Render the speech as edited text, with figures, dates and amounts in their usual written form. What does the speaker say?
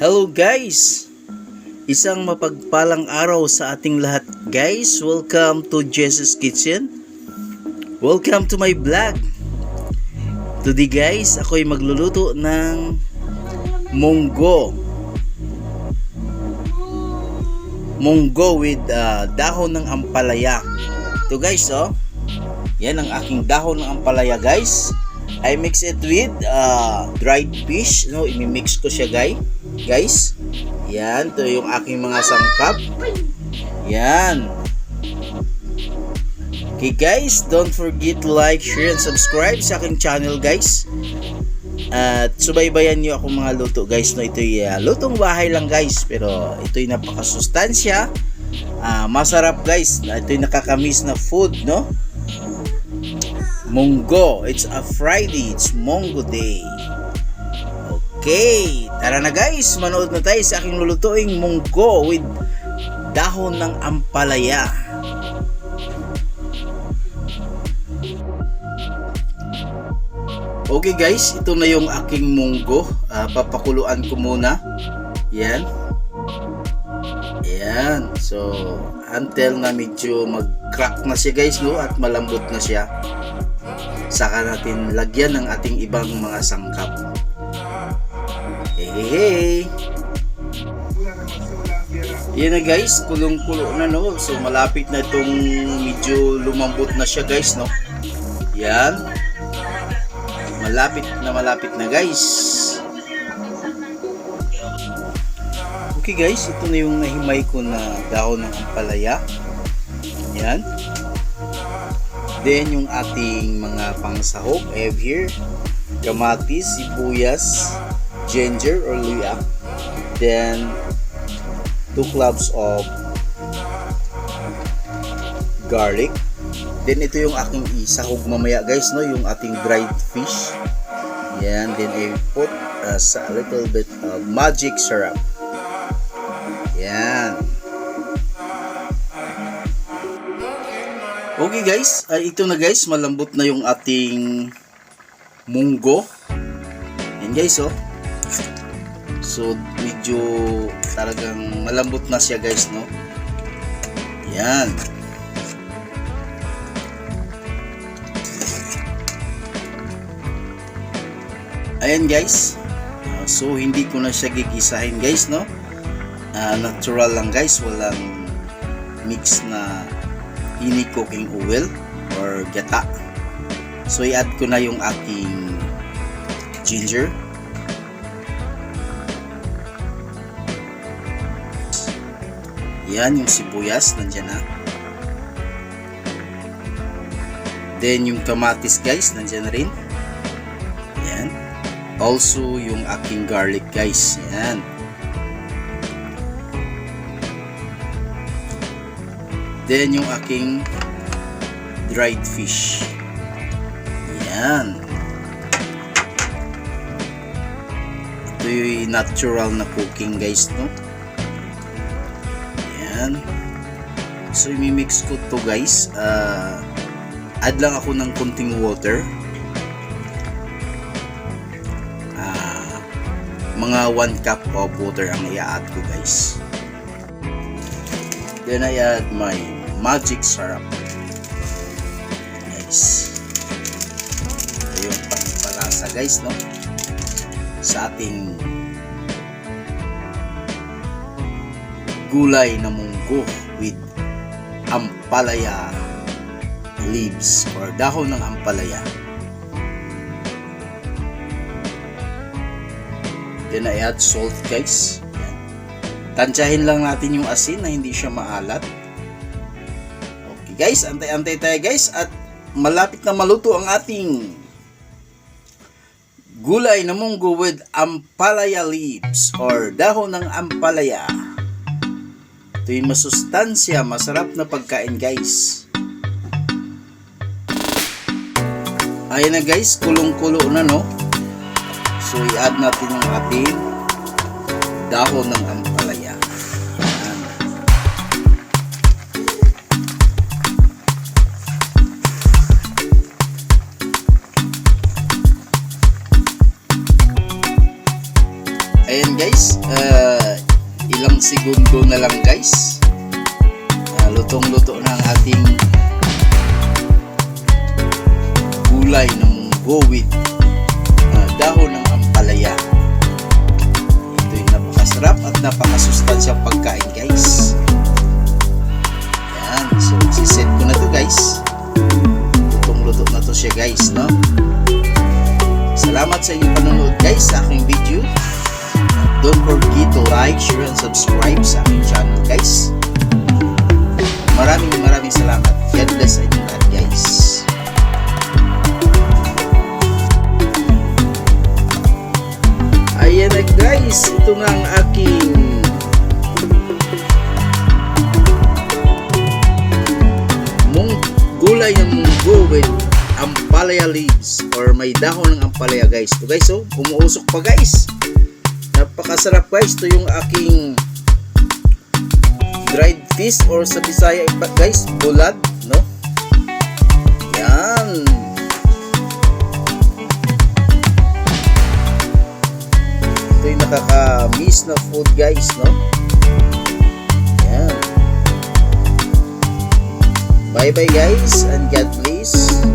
Hello guys! Isang mapagpalang araw sa ating lahat guys. Welcome to Jesus Kitchen. Welcome to my vlog. Today guys, ako'y magluluto ng munggo. Munggo with dahon ng ampalaya. Ito guys, oh. Yan ang aking dahon ng ampalaya guys. I mix it with dried fish. No, i-mix ko siya guys. Yan, ito yung aking mga sangkap. Yan. Okay guys, don't forget to like, share, and subscribe sa aking channel guys. At subaybayan nyo akong mga luto guys. No, ito'y lutong bahay lang guys. Pero ito'y napakasustansya. Masarap guys. Ito'y nakakamiss na food, no? Munggo. It's a Friday. It's Munggo Day. Okay. Tara na guys. Manood na tayo sa aking lulutuing munggo with dahon ng ampalaya. Okay guys. Ito na yung aking munggo. Papakuluan ko muna. Yan. Yan. So, until na medyo mag-crack na siya guys, no? At malambot na siya. Saka natin lagyan ng ating ibang mga sangkap. Hey. Yan na guys, kulong-kulo na, no. So malapit na itong medyo lumambot na siya guys, no. Yan. Malapit na guys. Okay guys, ito na yung nahimay ko na dahon ng ampalaya. Yan. Then yung ating mga pangsahog, I have here kamatis, sibuyas, ginger or luya. Then 2 cloves of garlic. Then ito yung aking isahog mamaya guys, no, yung ating dried fish. Yan, then I put a little bit of magic syrup. Yan. Okay guys, ito na guys, malambot na yung ating munggo. Yan guys, oh. So medyo talagang malambot na siya guys, no. Yan. Ayan guys. So hindi ko na siya gigisahin guys, no. Natural lang guys, walang mix na ini cooking oil or gata. So i-add ko na yung aking ginger. Yan yung sibuyas, nandiyan na. Then yung kamatis guys, nandiyan na rin. Yan. Also yung aking garlic guys. Yan. Then yung aking dried fish. Yan. Ito yung natural na cooking guys, no. Yan. So i-mix ko to guys. Add lang ako ng konting water. Mga 1 cup of water ang i-add ko guys. Then I add my magic syrup. Nice. Ito yung pangpalasa guys, no, sa ating gulay na munggo with ampalaya leaves or dahon ng ampalaya. Then I add salt guys. Tansyahin lang natin yung asin na hindi siya maalat. Okay guys, antay-antay tayo guys at malapit na maluto ang ating gulay na munggo with ampalaya leaves or dahon ng ampalaya. Ito yung masustansya, masarap na pagkain guys. Ayan na guys, kulong-kulo na, no. So i-add natin yung ating dahon ng ampalaya. Ayan guys, ilang segundo na lang guys. Lutong-luto na ang ating gulay na munggo with dahon ng ampalaya. Ito'y napakasarap at napakasustansyang pagkain guys. Ayan, so siset ko na to guys. Lutong-luto na to siya guys, no? Salamat sa inyong panonood guys sa aking video. Don't forget to like, share, and subscribe sa aking channel guys. Maraming salamat. God bless sa inyong lahat guys. Ayan na guys, ito nga ang aking gulay ng munggo with ampalaya leaves or may dahon ng ampalaya guys. Ito guys, oh, umuusok pa guys. Napakasarap guys. Ito yung aking dried fish or sa Bisaya guys, bulad, no? Yan. Ito yung nakaka-miss na food guys, no? Yan. Bye bye guys and God bless.